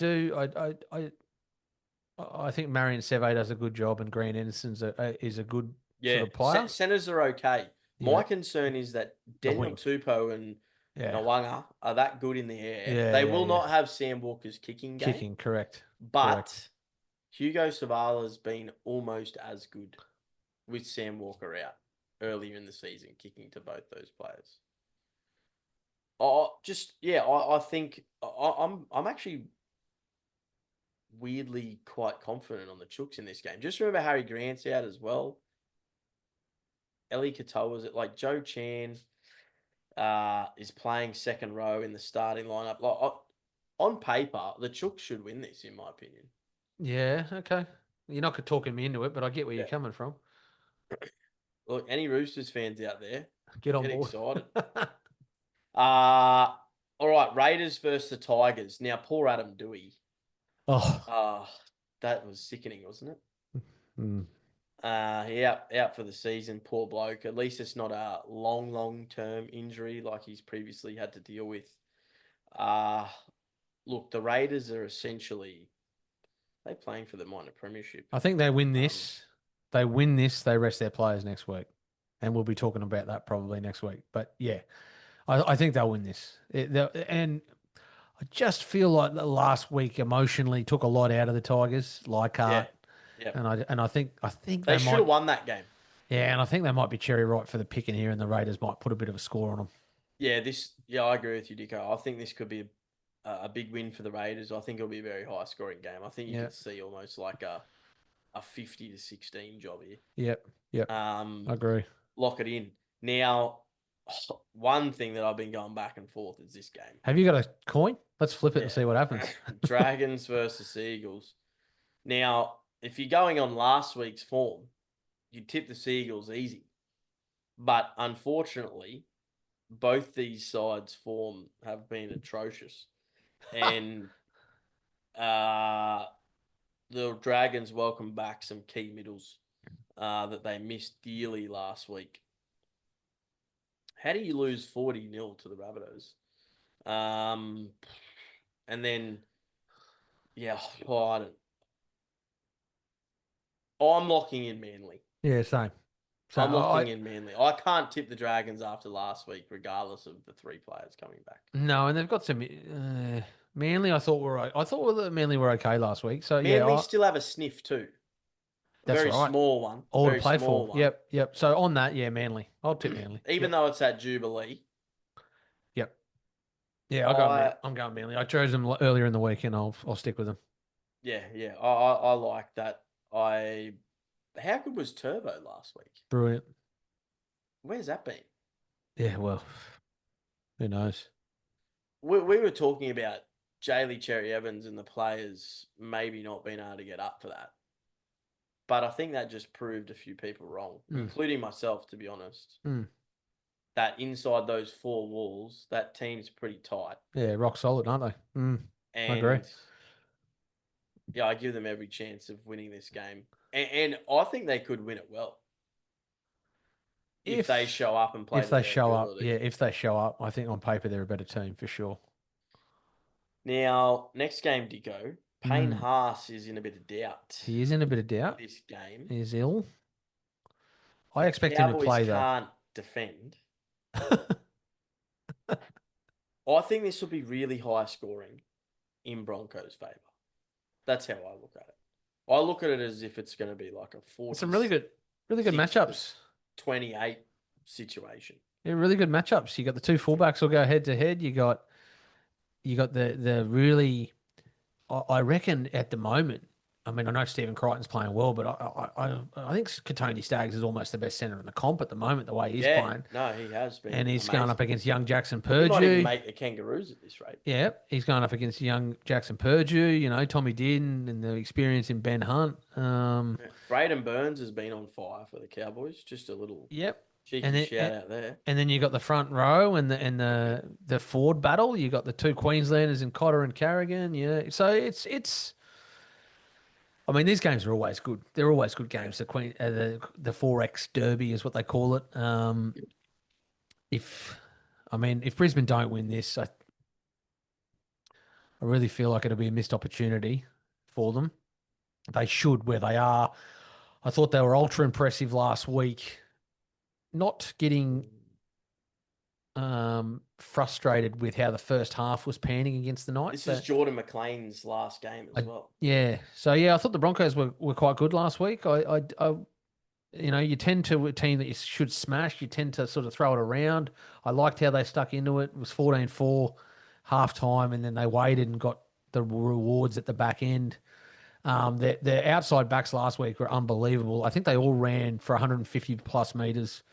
think Marion Seve does a good job and Grant is a good sort Yeah, of player. centers are okay. Yeah, My concern is that the Daniel wing. Tupou and Yeah, Nawanga are that good in the air. yeah, They yeah, will yeah. not have Sam Walker's kicking game, Kicking, correct, correct. but Hugo Savala's been almost as good with Sam Walker out earlier in the season, kicking to both those players. I think I'm actually weirdly quite confident on the Chooks in this game. Just remember Harry Grant's out as well. Ellie Katoa's it like Joe Chan is playing second row in the starting lineup. On paper, the Chooks should win this, in my opinion. Yeah, okay. You're not talking me into it, but I get where you're Yeah. coming from. Look, any Roosters fans out there, Get on get board. excited. All right, Raiders versus the Tigers. Now, poor Adam Dewey. Oh, That was sickening, wasn't it? mm. He out for the season. Poor bloke. At least it's not a long term injury like he's previously had to deal with. Uh Look, the Raiders are essentially they playing for the minor premiership. I think they win Um, this. They win this. They rest their players next week, and we'll be talking about that probably next week. But yeah, I think they'll win this. And I just feel like the last week emotionally took a lot out of the Tigers, yeah, Leichhardt, yeah. and I think They they should might. have won that game. Yeah, and I think they might be cherry ripe for the picking here, and the Raiders might put a bit of a score on them. Yeah, I agree with you, Dicko. I think this could be a big win for the Raiders. I think it'll be a very high scoring game. I think you Yeah, could see almost like a 50-16 job here. yep, yep. Um, I agree. Lock it in. Now, one thing that I've been going back and forth is this game. Have you got a coin? Let's flip it and Yeah. see what happens. Dragons versus Eagles. Now, if you're going on last week's form, you tip the Seagulls easy. But unfortunately, both these sides' form have been atrocious. And uh, the Dragons welcome back some key middles that they missed dearly last week. How do you lose 40-0 to the Rabbitohs? And then, yeah, I don't. I'm locking in Manly. Yeah, same. So I'm locking in Manly. I can't tip the Dragons after last week, regardless of the three players coming back. no, and they've got some Manly. I thought that Manly were okay last week. So yeah, Manly still have a sniff too. A that's very right. small one. All to Very play for. small one. Yep, yep. So on that, yeah, Manly. I'll tip Manly. Even Yep, though it's at Jubilee, yep. Yeah, I I'm going Manly. I chose them earlier in the week, and I'll stick with them. I like that. How good was Turbo last week? Brilliant. Where's that been? Yeah, well, who knows? We were talking about Jaylee Cherry Evans and the players maybe not being able to get up for that. But I think that just proved a few people wrong, including myself, to be honest. That inside those four walls, that team's pretty tight. Yeah, rock solid, aren't they? I agree. And yeah, I give them every chance of winning this game. And I think they could win it well. if they show up and play if to they their show up, ability. yeah, if they show up, I think on paper they're a better team for sure. Now, next game, Dicko. Payne Mm. Haas is in a bit of doubt He is in a bit of doubt. this game. He is ill. I The expect him to Cowboys play though. can't defend. I think this will be really high scoring in Broncos' favour. That's how I look at it. I look at it as if it's going to be like a Some 46 really good to matchups. 28 situation. Yeah, really good matchups. You got the two fullbacks will go head to head. You got the really. I reckon at the moment. I mean, I know Stephen Crichton's playing well, but I think Katoni Staggs is almost the best centre in the comp at the moment. The way he's Yeah, playing, no, he has and been he's going up amazing. against young Jackson He might even Purdue. make the Kangaroos at this rate. Yeah, he's going up against young Jackson Purdue. You know, Tommy Dearden and the experience in Ben Hunt. Yeah. Braden Burns has been on fire for the Cowboys. Just a little Yep, and cheeky then shout out there. and then you got the front row and the forward battle. You got the two Queenslanders in Cotter and Carrigan. Yeah, so it's. I mean, these games are always good. They're always good games. The 4X Derby is what they call it. If I mean, if Brisbane don't win this, I really feel like it'll be a missed opportunity for them. They should where they are. I thought they were ultra impressive last week. Not getting frustrated with how the first half was panning against the Knights. This is Jordan McLean's last game as well. Yeah. So yeah, I thought the Broncos were quite good last week. You know, you tend to a team that you should smash. You tend to sort of throw it around. I liked how they stuck into it. It was 14-4 half time, and then they waited and got the rewards at the back end. The outside backs last week were unbelievable. I think they all ran for 150 plus meters.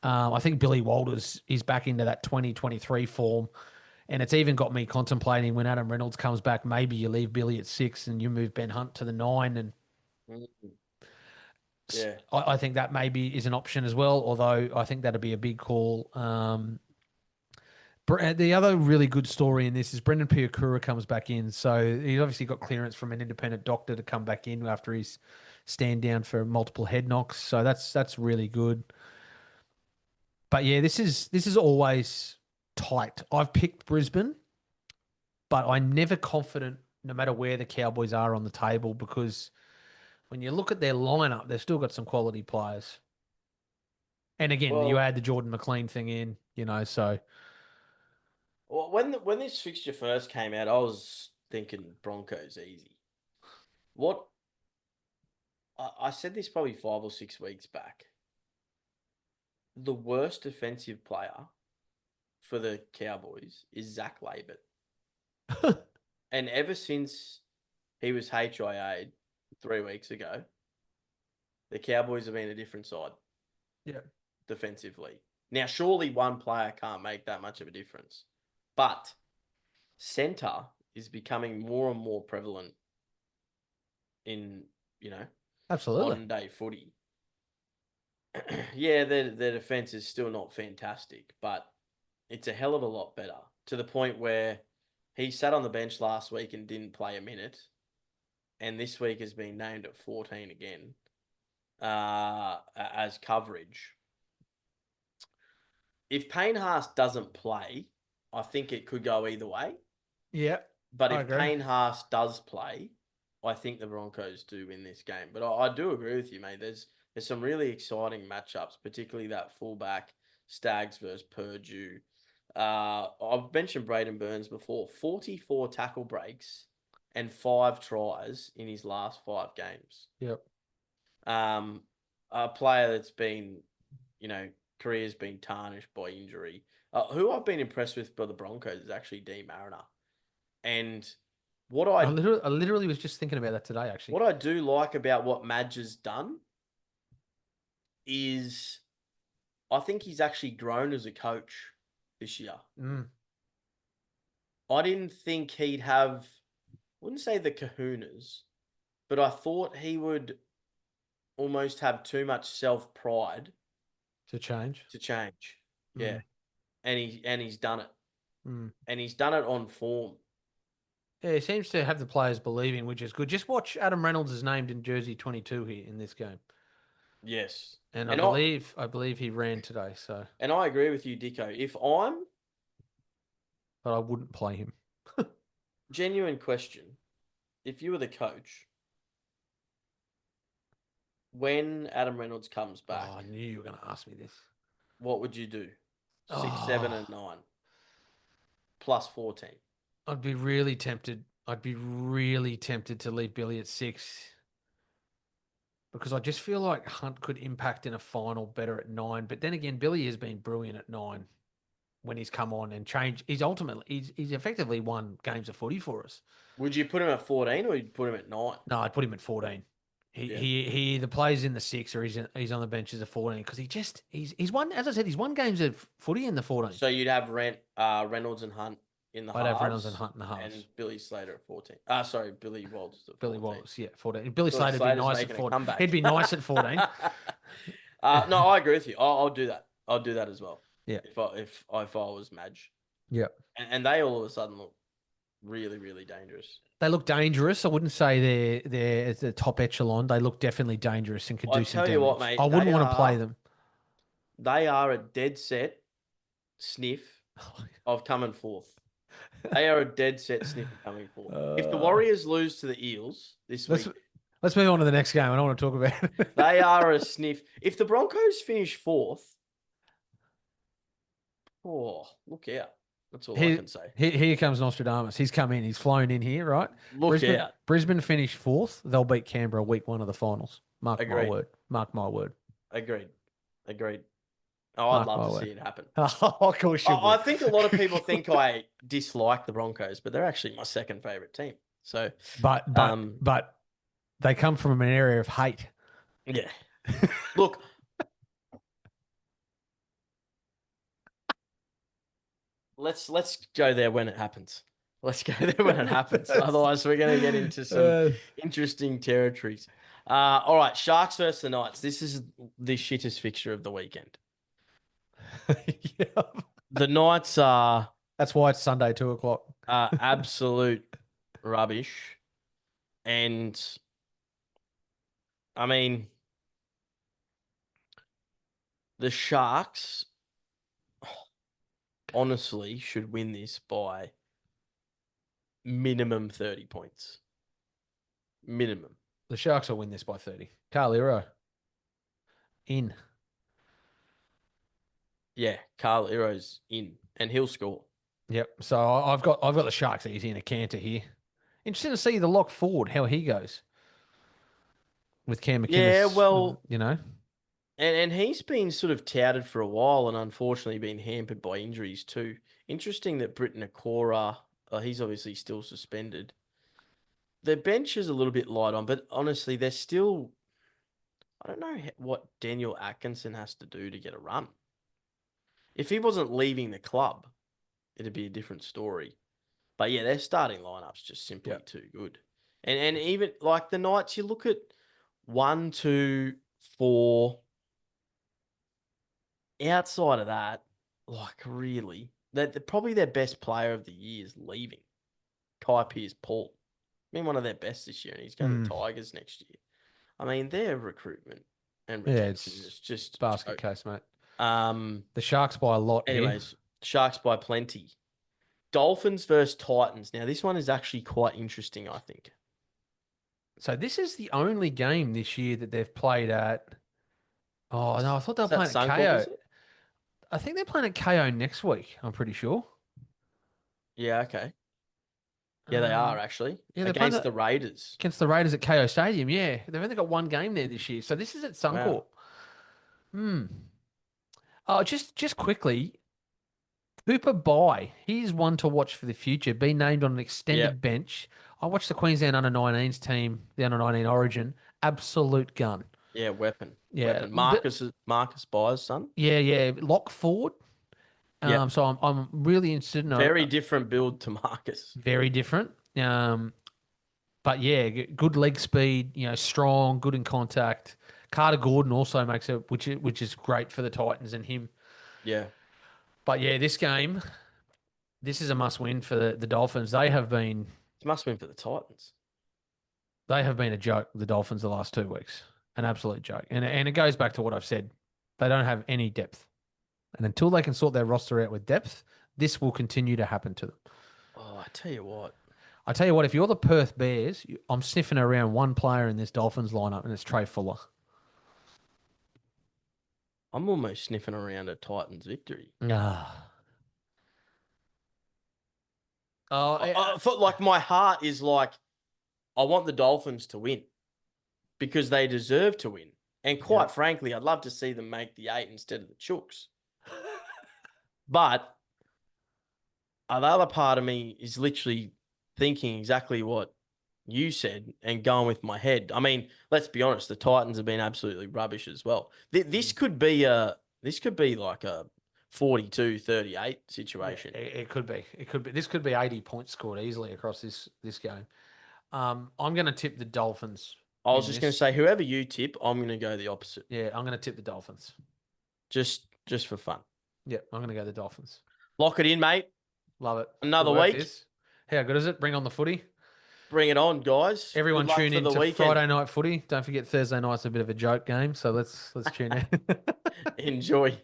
I think Billy Walters is back into that 2023 form. And it's even got me contemplating when Adam Reynolds comes back, maybe you leave Billy at 6 and you move Ben Hunt to the 9. And Mm. Yeah. I think that maybe is an option as well, although I think that'd be a big call. The other really good story in this is Brendan Piakura comes back in. So he's obviously got clearance from an independent doctor to come back in after his stand down for multiple head knocks. So that's really good. But yeah, this is always tight. I've picked Brisbane, but I'm never confident no matter where the Cowboys are on the table because when you look at their lineup, they've still got some quality players. And again, you Well, add the Jordan McLean thing in, you know, so when this fixture first came out, I was thinking Broncos easy. What I said this probably 5 or 6 weeks back. The worst defensive player for the Cowboys is Zach Labert. And ever since he was HIA'd 3 weeks ago, the Cowboys have been a different side. Yeah. Defensively. Now, surely one player can't make that much of a difference. But centre is becoming more and more prevalent in, absolutely. modern day footy. Yeah, their defense is still not fantastic, but it's a hell of a lot better to the point where he sat on the bench last week and didn't play a minute, and this week has been named at 14 again as coverage. If Payne Haas doesn't play, I think it could go either way. Yeah. But I if agree. Payne Haas does play, I think the Broncos do win this game. But I do agree with you, mate. There's some really exciting matchups, particularly that fullback Stags versus Purdue. I've mentioned Braden Burns before. 44 tackle breaks and 5 tries in his last 5 games. Yep. A player that's been, career's been tarnished by injury. Who I've been impressed with by the Broncos is actually D Mariner. And I literally was just thinking about that today, actually. what I do like about what Madge has done is I think he's actually grown as a coach this year. Mm. I didn't think he'd have, I wouldn't say the kahunas, but I thought he would almost have too much self-pride To change. Yeah. And he's done it. Mm. And he's done it on form. Yeah, he seems to have the players believing, which is good. Just watch Adam Reynolds is named in jersey 22 here in this game. Yes. And And I I believe he ran today, so and I agree with you, Dicko. If I'm but I wouldn't play him. genuine question, if you were the coach, when Adam Reynolds comes Oh, back, I knew you were going to ask me this. what would you do? 6, 7, Oh, and 9 plus 14. I'd be really tempted. I'd be really tempted to leave Billy at 6 because I just feel like Hunt could impact in a final better at 9. But then again, Billy has been brilliant at 9 when he's come on and changed. He's effectively won games of footy for us. Would you put him at 14 or you'd put him at 9? No, I'd put him at 14. Yeah. He either plays in the 6 or he's on the bench as a 14 because he's won, as I said, he's won games of footy in the 14. So you'd have Reynolds and Hunt in the I'd have Reynolds and halves Hunt in the halves. and Billy Slater at 14. Sorry, Billy Walters at Billy 14. Wallace, yeah, 14. Billy Billy Slater'd be Slater's nice at making a 14. comeback. He'd be nice at 14. No, I agree with you. I'll do that. I'll do that as well. Yeah. If I was Madge. Yeah. And they all of a sudden look really, really dangerous. They look dangerous. I wouldn't say they're at the top echelon. They look definitely dangerous and could I do some tell damage. you what, mate, I wouldn't want to play them. They are a dead set sniff of coming fourth. They are a dead set sniff of coming fourth. If the Warriors lose to the Eels this week, let's move on to the next game. I don't want to talk about it. they are a sniff. If the Broncos finish fourth, oh, look out. That's all I can say. Here comes Nostradamus. He's come in. He's flown in here, right? Look out. Brisbane finish fourth. They'll beat Canberra week 1 of the finals. Mark my Agreed. word. Mark my word. Agreed. Oh, I'd love to see it happen. Oh, of course you would. I think a lot of people think I dislike the Broncos, but they're actually my second favorite team. So, but they come from an area of hate. Yeah. Look, let's go there when it happens. Let's go there when it happens. Otherwise, we're going to get into some interesting territories. All right, Sharks versus the Knights. This is the shittest fixture of the weekend. Yeah. The Knights are... That's why it's Sunday, 2:00. Absolute rubbish. And, I mean, the Sharks honestly should win this by minimum 30 points. Minimum. The Sharks will win this by 30. Carl Hero. In. Yeah, Carl Hero's in, and he'll score. Yep. So I've got the Sharks easy in a canter here. Interesting to see the lock forward, how he goes with Cam McInnes. Yeah, well, you know. And he's been sort of touted for a while and unfortunately been hampered by injuries too. Interesting that Britton Akora, he's obviously still suspended. Their bench is a little bit light on, but honestly, they're still... I don't know what Daniel Atkinson has to do to get a run. If he wasn't leaving the club, it'd be a different story. But yeah, their starting lineup's just simply too good. And even like the Knights, you look at 1, 2, 4. Outside of that, like really, probably their best player of the year is leaving. Kai Pearce-Paul. Been one of their best this year, and he's going to Tigers next year. I mean, their recruitment and retention is just basket case, mate. The Sharks by a lot. Anyways, Sharks by plenty. Dolphins versus Titans. Now, this one is actually quite interesting, I think. So this is the only game this year that they've played at. Oh no, I thought they were playing at KO. I think they're playing at KO next week. I'm pretty sure. Yeah. Okay. Yeah, they are actually. Yeah, against the Raiders. Against the Raiders at KO Stadium. Yeah, they've only got one game there this year, so this is at Suncorp. Wow. Oh, just quickly, Cooper Bye. He's one to watch for the future. Been named on an extended bench. I watched the Queensland under-19s team, the under-19 Origin. Absolute gun. Yeah, weapon. Yeah, weapon. Marcus Bye's son. Yeah. Lock forward. So I'm really interested in very different build to Marcus. Very different. But yeah, good leg speed. Strong, good in contact. Carter Gordon also makes it, which is great for the Titans and him. Yeah. But yeah, this game, this is a must win for the Dolphins. They have been. It's a must win for the Titans. They have been a joke. The Dolphins the last 2 weeks. An absolute joke. And it goes back to what I've said. They don't have any depth. And until they can sort their roster out with depth, this will continue to happen to them. Oh, I tell you what. I tell you what, if you're the Perth Bears, I'm sniffing around one player in this Dolphins lineup, and it's Trey Fuller. I'm almost sniffing around a Titans victory. Ah. Oh, Like my heart is like, I want the Dolphins to win because they deserve to win. And quite frankly, I'd love to see them make the 8 instead of the Chooks. But the other part of me is literally thinking exactly what you said and going with my head. I mean, let's be honest, the Titans have been absolutely rubbish as well. This could be like a 42-38 situation. Yeah, it could be. It could be. This could be 80 points scored easily across this game. I'm going to tip the Dolphins. I was just going to say, whoever you tip, I'm going to go the opposite. Yeah, I'm going to tip the Dolphins. Just for fun. Yeah, I'm going to go the Dolphins. Lock it in, mate. Love it. Another week. Diz. How good is it? Bring on the footy. Bring it on, guys. Everyone tune in to weekend. Friday night footy. Don't forget Thursday night's a bit of a joke game, so let's tune in. Enjoy.